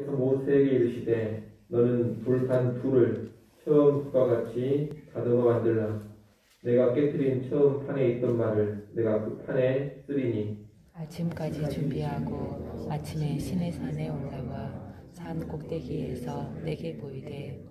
그래서 모세에게 이르시되 너는 돌판 둘을 처음 그와 같이 다듬어 만들라. 내가 깨뜨린 처음 판에 있던 말을 내가 그 판에 쓰리니. 아침까지 준비하고 아침에 시내산에 올라와 산 꼭대기에서 내게 보이되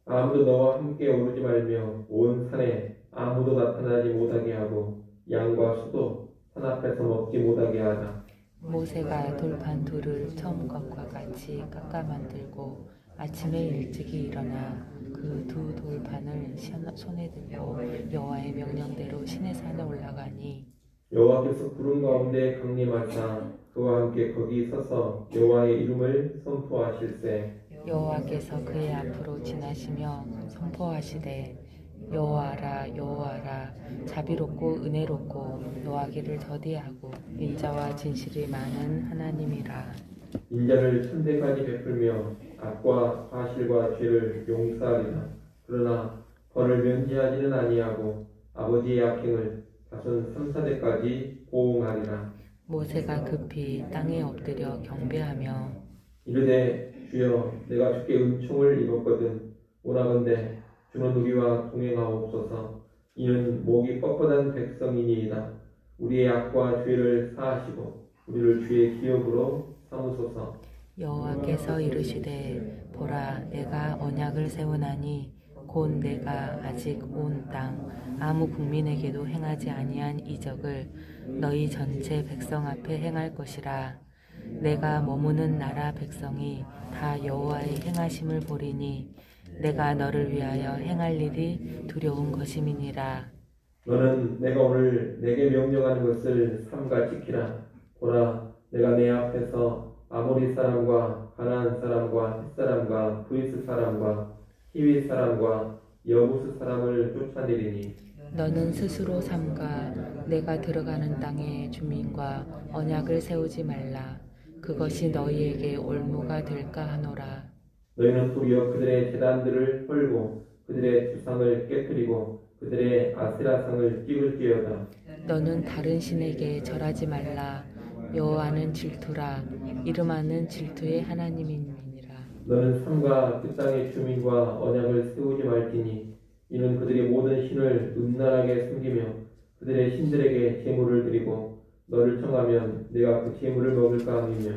아무도 너와 함께 오르지 말며 온 산에 아무도 나타나지 못하게 하고 양과 소도 산 앞에서 먹지 못하게 하라. 모세가 돌판 둘을 처음 것과 같이 깎아 만들고 아침에 일찍이 일어나 그 두 돌판을 손에 들고 여호와의 명령대로 시내산에 올라가니 여호와께서 구름 가운데 강림하사 그와 함께 거기 서서 여호와의 이름을 선포하실세. 여호와께서 그의 앞으로 지나시며 선포하시되 여호와라 여호와라 자비롭고 은혜롭고 노하기를 더디하고 인자와 진실이 많은 하나님이라. 인자를 천대까지 베풀며 악과 과실과 죄를 용서하리라. 그러나 벌을 면제하지는 아니하고 아버지의 악행을 자손 3, 4대까지 보응하리라. 모세가 급히 땅에 엎드려 경배하며 이르되 주여 내가 주께 은총을 입었거든 원하건대 주는 우리와 동행하옵소서. 이는 목이 뻣뻣한 백성이니이다. 우리의 악과 죄를 사하시고 우리를 주의 기업으로 삼으소서. 여호와께서 이르시되 보라 내가 언약을 세우나니 곧 내가 아직 온 땅 아무 국민에게도 행하지 아니한 이적을 너희 전체 백성 앞에 행할 것이라. 내가 머무는 나라 백성이 다 여호와의 행하심을 보리니 내가 너를 위하여 행할 일이 두려운 것임이니라. 너는 내가 오늘 내게 명령하는 것을 삼가 지키라. 보라 내가 내 앞에서 아모리 사람과 가나안 사람과 헷 사람과 브리스 사람과 히위 사람과 여부스 사람을 쫓아내리니 너는 스스로 삼가 내가 들어가는 땅의 주민과 언약을 세우지 말라. 그것이 너희에게 올무가 될까 하노라. 너희는 도리어 그들의 제단들을 헐고 그들의 주상을 깨뜨리고 그들의 아세라상을 찍을지어다. 너는 다른 신에게 절하지 말라. 여호와는 질투라. 이름하는 질투의 하나님이니라. 너는 삼가 그 땅의 주민과 언약을 세우지 말지니 이는 그들이 모든 신을 음란하게 섬기며 그들의 신들에게 제물을 드리고 너를 청하면 내가 그 제물을 먹을까 함이며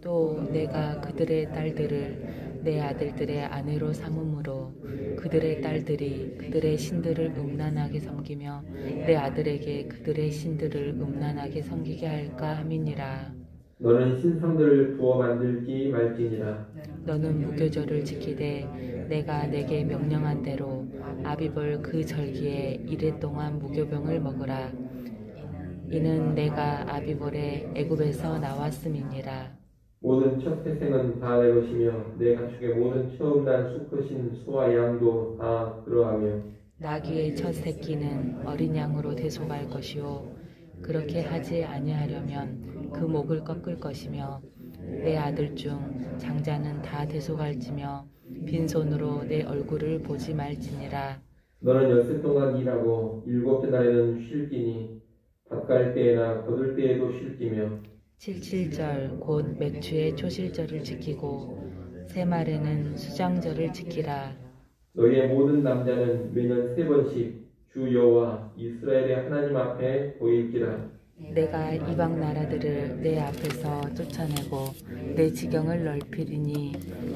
또 내가 그들의 딸들을 내 아들들의 아내로 삼음으로 그들의 딸들이 그들의 신들을 음란하게 섬기며 내 아들에게 그들의 신들을 음란하게 섬기게 할까 함이니라. 너는 신상들을 부어 만들지 말지니라. 너는 무교절을 지키되 내가 내게 명령한 대로 아비벌 그 절기에 이레 동안 무교병을 먹으라. 이는 내가 아비벌에 애굽에서 나왔음이니라. 모든 첫 태생은 다 내 것이며 내 가축의 모든 처음 난 수컷인 소와 양도 다 그러하며 나귀의 첫 새끼는 어린 양으로 대속할 것이요 그렇게 하지 아니하려면 그 목을 꺾을 것이며 내 아들 중 장자는 다 대속할지며 빈손으로 내 얼굴을 보지 말지니라. 너는 엿새 동안 일하고 일곱째 날에는 쉴지니 밭갈 때에나 거둘 때에도 쉴지며 칠칠절 곧 맥주의 초실절을 지키고 새말에는 수장절을 지키라. 너희의 모든 남자는 매년 3번씩 주 여호와 이스라엘의 하나님 앞에 보일지라. 내가 이방 나라들을 내 앞에서 쫓아내고 내 지경을 넓히리니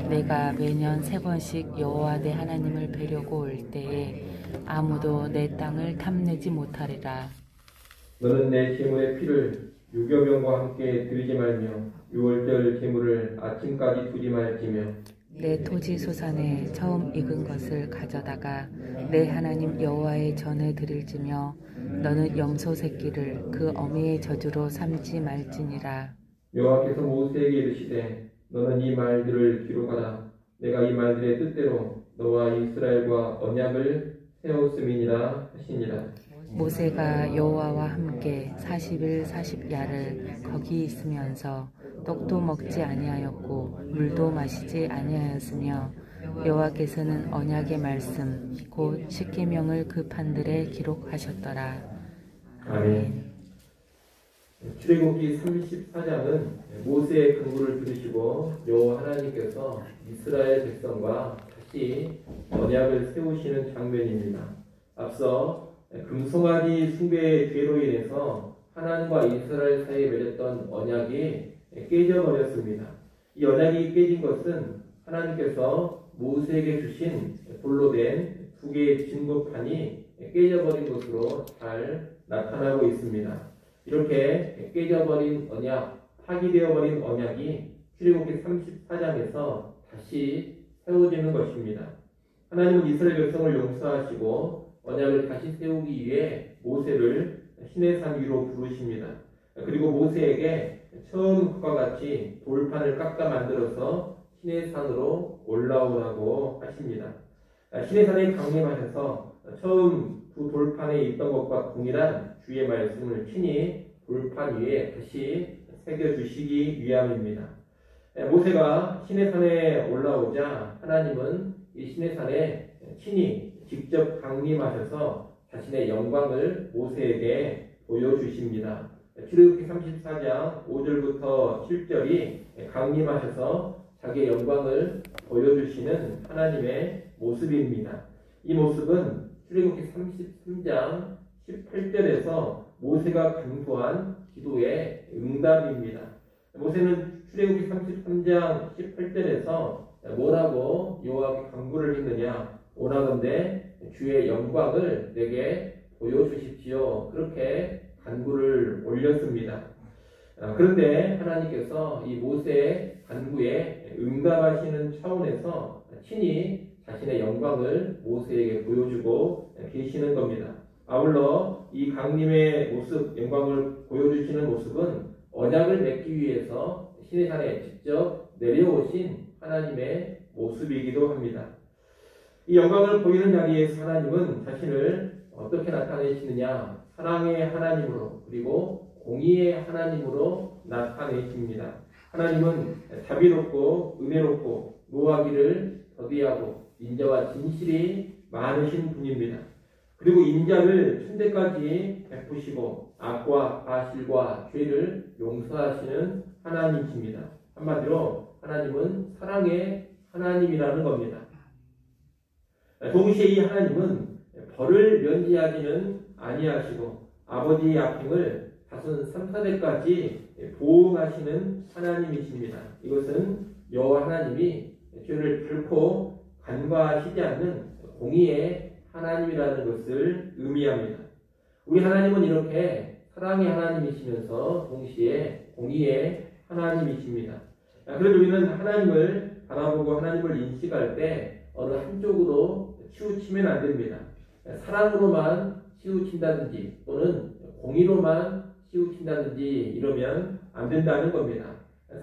내가 매년 3번씩 여호와 내 하나님을 뵈려고 올 때에 아무도 내 땅을 탐내지 못하리라. 너는 내 제물의 피를 유교병과 함께 드리지 말며 유월절 제물을 아침까지 두지 말지며 내 토지 소산에 처음 익은 것을 가져다가 내 하나님 여호와의 전에 드릴지며 너는 염소 새끼를 그 어미의 저주로 삼지 말지니라. 여호와께서 모세에게 이르시되 너는 이 말들을 기록하라. 내가 이 말들의 뜻대로 너와 이스라엘과 언약을 세웠음이니라 하시니라. 모세가 여호와와 함께 40일 40야를 거기 있으면서 떡도 먹지 아니하였고 물도 마시지 아니하였으며 여호와께서는 언약의 말씀 곧 십계명을 그 판들에 기록하셨더라. 아멘. 출애굽기 34장은 모세의 간구를 들으시고 여호와 하나님께서 이스라엘 백성과 다시 언약을 세우시는 장면입니다. 앞서 금송아지 숭배의 죄로 인해서 하나님과 이스라엘 사이에 맺었던 언약이 깨져버렸습니다. 이 언약이 깨진 것은 하나님께서 모세에게 주신 돌로 된 두 개의 진국판이 깨져버린 것으로 잘 나타나고 있습니다. 이렇게 깨져버린 언약, 파기되어버린 언약이 출애굽기 34장에서 다시 세워지는 것입니다. 하나님은 이스라엘 백성을 용서하시고 언약을 다시 세우기 위해 모세를 시내산 위로 부르십니다. 그리고 모세에게 처음과 같이 돌판을 깎아 만들어서 시내산으로 올라오라고 하십니다. 시내산에 강림하셔서 처음 두 돌판에 있던 것과 동일한 주의 말씀을 친히 돌판 위에 다시 새겨주시기 위함입니다. 모세가 시내산에 올라오자 하나님은 이 시내산에 친히 직접 강림하셔서 자신의 영광을 모세에게 보여주십니다. 출애굽기 34장 5절부터 7절이 강림하셔서 자기의 영광을 보여주시는 하나님의 모습입니다. 이 모습은 출애굽기 33장 18절에서 모세가 간구한 기도의 응답입니다. 모세는 출애굽기 33장 18절에서 뭐라고 여호와께 간구를 했느냐? 오나건대 주의 영광을 내게 보여주십시오. 그렇게 간구를 올렸습니다. 그런데 하나님께서 이 모세의 간구에 응답하시는 차원에서 친히 자신의 영광을 모세에게 보여주고 계시는 겁니다. 아울러 이 강림의 모습, 영광을 보여주시는 모습은 언약을 맺기 위해서 시내산에 직접 내려오신 하나님의 모습이기도 합니다. 이 영광을 보이는 자리에서 하나님은 자신을 어떻게 나타내시느냐? 사랑의 하나님으로 그리고 공의의 하나님으로 나타내십니다. 하나님은 자비롭고 은혜롭고 노하기를 더디하고 인자와 진실이 많으신 분입니다. 그리고 인자를 천대까지 베푸시고 악과 과실과 죄를 용서하시는 하나님이십니다. 한마디로 하나님은 사랑의 하나님이라는 겁니다. 동시에 이 하나님은 벌을 면제하지는 아니하시고 아버지의 악행을 다순 3, 4대까지 보응하시는 하나님이십니다. 이것은 여호와 하나님이 죄를 결코 간과하시지 않는 공의의 하나님이라는 것을 의미합니다. 우리 하나님은 이렇게 사랑의 하나님이시면서 동시에 공의의 하나님이십니다. 그래도 우리는 하나님을 바라보고 하나님을 인식할 때 어느 한쪽으로 치우치면 안 됩니다. 사랑으로만 치우친다든지 또는 공의로만 치우친다든지 이러면 안 된다는 겁니다.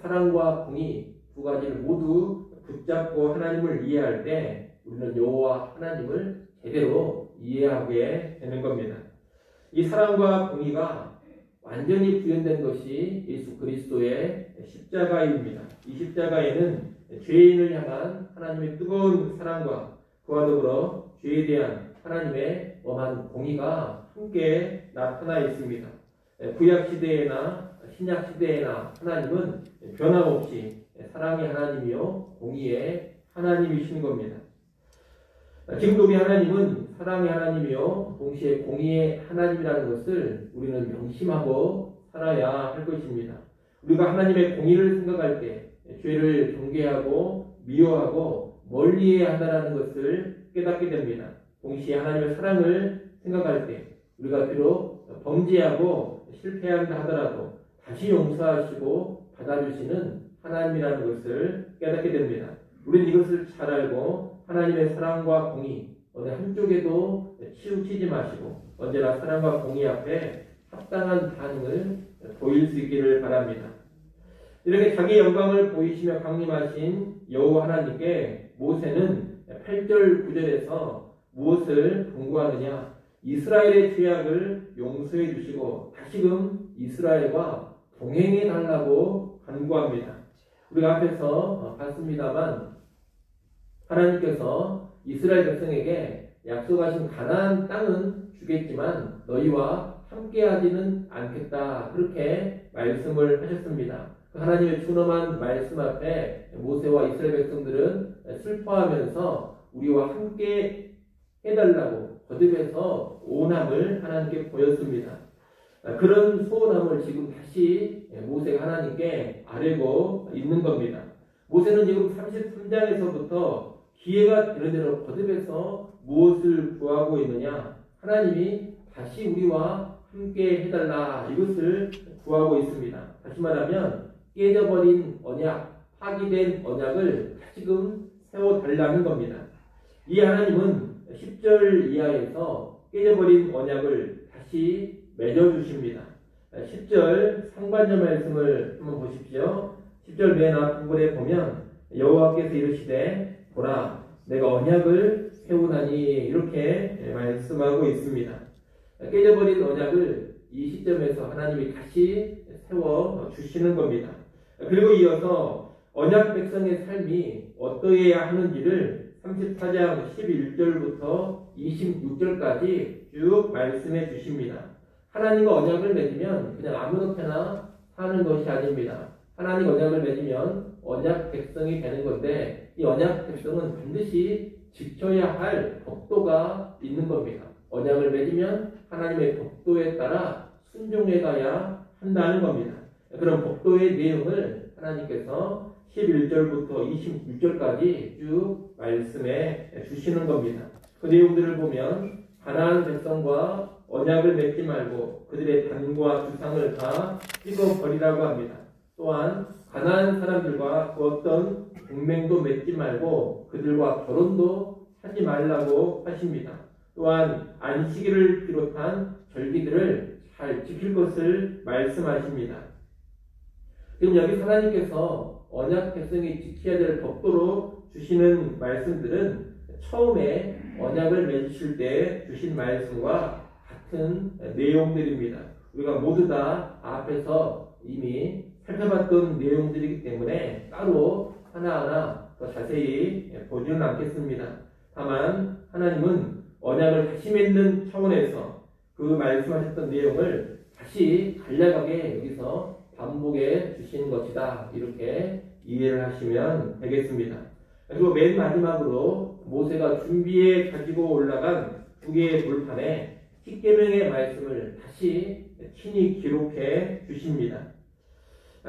사랑과 공의 두 가지를 모두 붙잡고 하나님을 이해할 때 우리는 여호와 하나님을 제대로 이해하게 되는 겁니다. 이 사랑과 공의가 완전히 구현된 것이 예수 그리스도의 십자가입니다. 이 십자가에는 죄인을 향한 하나님의 뜨거운 사랑과 그와 더불어 죄에 대한 하나님의 엄한 공의가 함께 나타나 있습니다. 구약 시대에나 신약 시대에나 하나님은 변함없이 사랑의 하나님이요 공의의 하나님이신 겁니다. 지금도 우리 하나님은 사랑의 하나님이요 동시에 공의의 하나님이라는 것을 우리는 명심하고 살아야 할 것입니다. 우리가 하나님의 공의를 생각할 때 죄를 경계하고 미워하고 멀리해야 한다는 것을 깨닫게 됩니다. 동시에 하나님의 사랑을 생각할 때 우리가 비록 범죄하고 실패한다 하더라도 다시 용서하시고 받아주시는 하나님이라는 것을 깨닫게 됩니다. 우리는 이것을 잘 알고 하나님의 사랑과 공의 어느 한쪽에도 치우치지 마시고 언제나 사랑과 공의 앞에 합당한 반응을 보일 수 있기를 바랍니다. 이렇게 자기 영광을 보이시며 강림하신 여호와 하나님께 모세는 8절 9절에서 무엇을 경고하느냐? 이스라엘의 죄악을 용서해 주시고 다시금 이스라엘과 동행해 달라고 간구합니다. 우리가 앞에서 봤습니다만 하나님께서 이스라엘 백성에게 약속하신 가나안 땅은 주겠지만 너희와 함께하지는 않겠다. 그렇게 말씀을 하셨습니다. 하나님의 준엄한 말씀 앞에 모세와 이스라엘 백성들은 슬퍼하면서 우리와 함께 해달라고 거듭해서 오함을 하나님께 보였습니다. 그런 소원함을 지금 다시 모세가 하나님께 아뢰고 있는 겁니다. 모세는 지금 33장에서부터 기회가 되는 대로 거듭해서 무엇을 구하고 있느냐? 하나님이 다시 우리와 함께 해달라, 이것을 구하고 있습니다. 다시 말하면 깨져버린 언약, 파기된 언약을 다시금 세워달라는 겁니다. 이 하나님은 10절 이하에서 깨져버린 언약을 다시 맺어주십니다. 10절 상반절 말씀을 한번 보십시오. 10절 맨 앞부분에 보면 여호와께서 이르시되 보라 내가 언약을 세우나니, 이렇게 말씀하고 있습니다. 깨져버린 언약을 이 시점에서 하나님이 다시 세워주시는 겁니다. 그리고 이어서 언약 백성의 삶이 어떠해야 하는지를 34장 11절부터 26절까지 쭉 말씀해 주십니다. 하나님과 언약을 맺으면 그냥 아무렇게나 사는 것이 아닙니다. 하나님 언약을 맺으면 언약 백성이 되는 건데, 이 언약 백성은 반드시 지켜야 할 법도가 있는 겁니다. 언약을 맺으면 하나님의 법도에 따라 순종해 가야 한다는 겁니다. 그런 법도의 내용을 하나님께서 11절부터 26절까지 쭉 말씀해 주시는 겁니다. 그 내용들을 보면 가나안 백성과 언약을 맺지 말고 그들의 단과 주상을 다 찍어버리라고 합니다. 또한 가나안 사람들과 그 어떤 동맹도 맺지 말고 그들과 결혼도 하지 말라고 하십니다. 또한 안식일을 비롯한 절기들을 잘 지킬 것을 말씀하십니다. 지금 여기 하나님께서 언약 백성이 지켜야 될 법도로 주시는 말씀들은 처음에 언약을 맺으실 때 주신 말씀과 같은 내용들입니다. 우리가 모두 다 앞에서 이미 살펴봤던 내용들이기 때문에 따로 하나하나 더 자세히 보지는 않겠습니다. 다만 하나님은 언약을 다시 맺는 차원에서 그 말씀하셨던 내용을 다시 간략하게 여기서 반복해 주시는 것이다, 이렇게 이해를 하시면 되겠습니다. 그리고 맨 마지막으로 모세가 준비해 가지고 올라간 두 개의 돌판에 10계명의 말씀을 다시 친히 기록해 주십니다.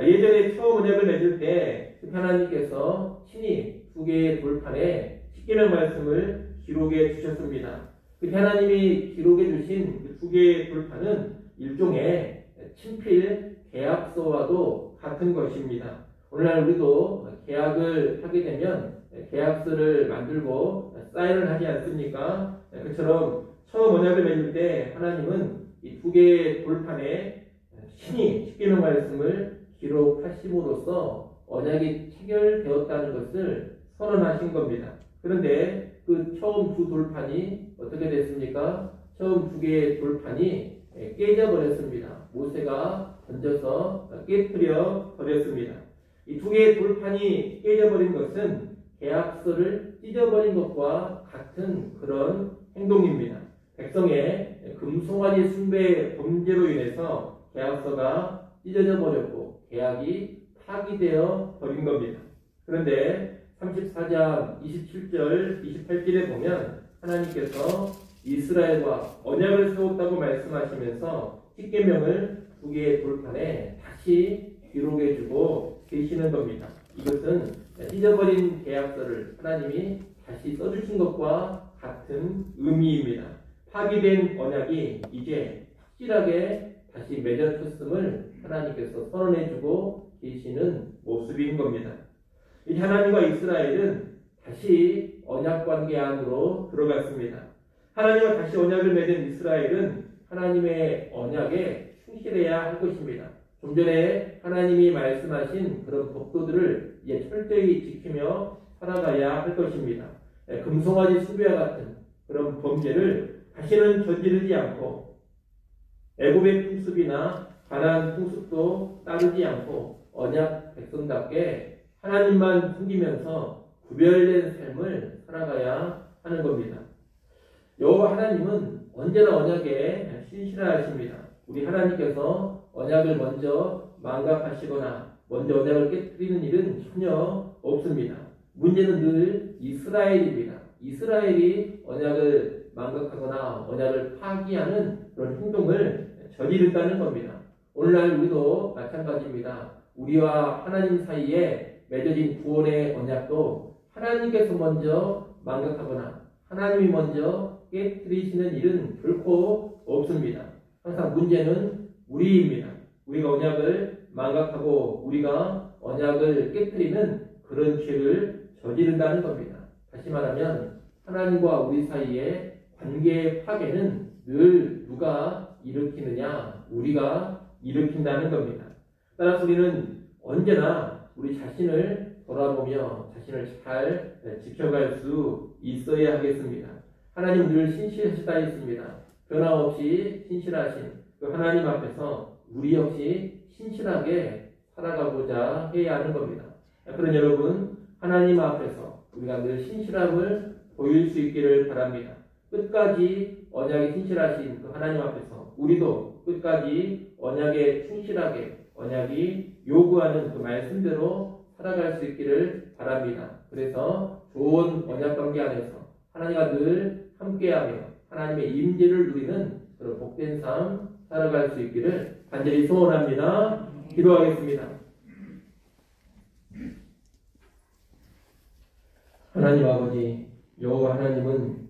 예전에 처음 언약을 맺을 때 하나님께서 친히 두 개의 돌판에 10계명 말씀을 기록해 주셨습니다. 그 하나님이 기록해 주신 그 두 개의 돌판은 일종의 친필 계약서와도 같은 것입니다. 오늘날 우리도 계약을 하게 되면 계약서를 만들고 사인을 하지 않습니까? 그처럼 처음 언약을 맺을 때 하나님은 이 두 개의 돌판에 친히 10계명 말씀을 기록하심으로써 언약이 체결되었다는 것을 선언하신 겁니다. 그런데 그 처음 두 돌판이 어떻게 됐습니까? 처음 두 개의 돌판이 깨져버렸습니다. 모세가 던져서 깨뜨려 버렸습니다. 이 두 개의 돌판이 깨져버린 것은 계약서를 찢어버린 것과 같은 그런 행동입니다. 백성의 금송아지 숭배 범죄로 인해서 계약서가 찢어져 버렸고 계약이 파기되어 버린 겁니다. 그런데 34장 27절, 28절에 보면 하나님께서 이스라엘과 언약을 세웠다고 말씀하시면서 10계명을 두 개의 돌판에 다시 기록해주고 계시는 겁니다. 이것은 찢어버린 계약서를 하나님이 다시 써주신 것과 같은 의미입니다. 파기된 언약이 이제 확실하게 다시 맺어졌음을 하나님께서 선언해주고 계시는 모습인 겁니다. 이 하나님과 이스라엘은 다시 언약 관계 안으로 들어갔습니다. 하나님과 다시 언약을 맺은 이스라엘은 하나님의 언약에 충실해야 할 것입니다. 좀 전에 하나님이 말씀하신 그런 법도들을 이제 철저히 지키며 살아가야 할 것입니다. 금송아지 숭배와 같은 그런 범죄를 다시는 저지르지 않고 애굽의 풍습이나 가나안 풍습도 따르지 않고 언약 백성답게 하나님만 섬기면서 구별된 삶을 살아가야 하는 겁니다. 여호와 하나님은 언제나 언약에 신실하십니다. 우리 하나님께서 언약을 먼저 망각하시거나 먼저 언약을 깨뜨리는 일은 전혀 없습니다. 문제는 늘 이스라엘입니다. 이스라엘이 언약을 망각하거나 언약을 파기하는 그런 행동을 저지른다는 겁니다. 오늘날 우리도 마찬가지입니다. 우리와 하나님 사이에 맺어진 구원의 언약도 하나님께서 먼저 망각하거나 하나님이 먼저 깨뜨리시는 일은 결코 없습니다. 항상 문제는 우리입니다. 우리가 언약을 망각하고 우리가 언약을 깨뜨리는 그런 죄를 저지른다는 겁니다. 다시 말하면 하나님과 우리 사이의 관계의 파괴는 늘 누가 일으키느냐? 우리가 일으킨다는 겁니다. 따라서 우리는 언제나 우리 자신을 돌아보며 자신을 잘 지켜갈 수 있어야 하겠습니다. 하나님 늘 신실하시다 했습니다. 변함없이 신실하신 그 하나님 앞에서 우리 역시 신실하게 살아가고자 해야 하는 겁니다. 그런 여러분, 하나님 앞에서 우리가 늘 신실함을 보일 수 있기를 바랍니다. 끝까지 언약에 신실하신 그 하나님 앞에서 우리도 끝까지 언약에 충실하게 언약이 요구하는 그 말씀대로 살아갈 수 있기를 바랍니다. 그래서 좋은 언약 관계 안에서 하나님과 늘 함께하며 하나님의 임재를 누리는 그런 복된 삶 살아갈 수 있기를 간절히 소원합니다. 기도하겠습니다. 하나님 아버지, 여호와 하나님은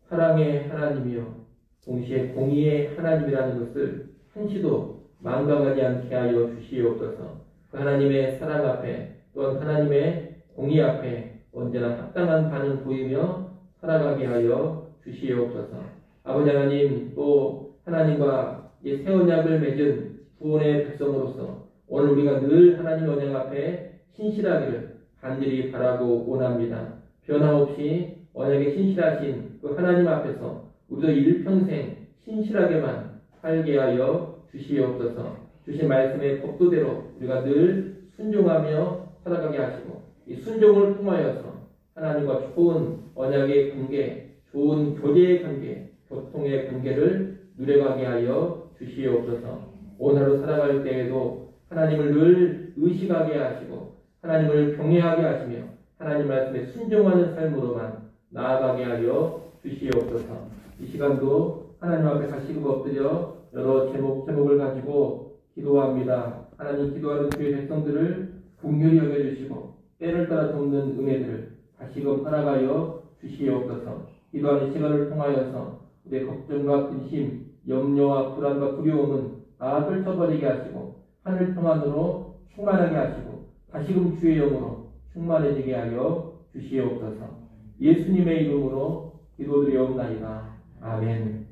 사랑의 하나님이요 동시에 공의의 하나님이라는 것을 한시도 망각하지 않게 하여 주시옵소서. 그 하나님의 사랑 앞에 또한 하나님의 공의 앞에 언제나 합당한 반응 보이며 살아가게 하여 주시옵소서. 아버지 하나님, 또 하나님과 새 언약을 맺은 구원의 백성으로서 오늘 우리가 늘 하나님 언약 앞에 신실하기를 간절히 바라고 원합니다. 변함없이 언약에 신실하신 그 하나님 앞에서 우리도 일평생 신실하게만 살게 하여 주시옵소서. 주신 말씀의 법도대로 우리가 늘 순종하며 살아가게 하시고 이 순종을 통하여서 하나님과 좋은 언약의 관계, 좋은 교제의 관계, 교통의 관계를 누려가게 하여 주시옵소서. 오늘 하루 살아갈 때에도 하나님을 늘 의식하게 하시고 하나님을 경외하게 하시며 하나님 말씀에 순종하는 삶으로만 나아가게 하여 주시옵소서. 이 시간도 하나님 앞에 다시금 엎드려 여러 제목을 가지고 기도합니다. 하나님, 기도하는 주의 백성들을 긍휼히 여겨주시고 때를 따라 돕는 은혜들을 다시금 허락하여 주시옵소서. 기도하는 시간을 통하여서 우리의 걱정과 근심, 염려와 불안과 두려움은 다 떨쳐버리게 하시고 하늘 평안으로 충만하게 하시고 다시금 주의 영으로 충만해지게 하여 주시옵소서. 예수님의 이름으로 기도드리옵나이다. 아멘.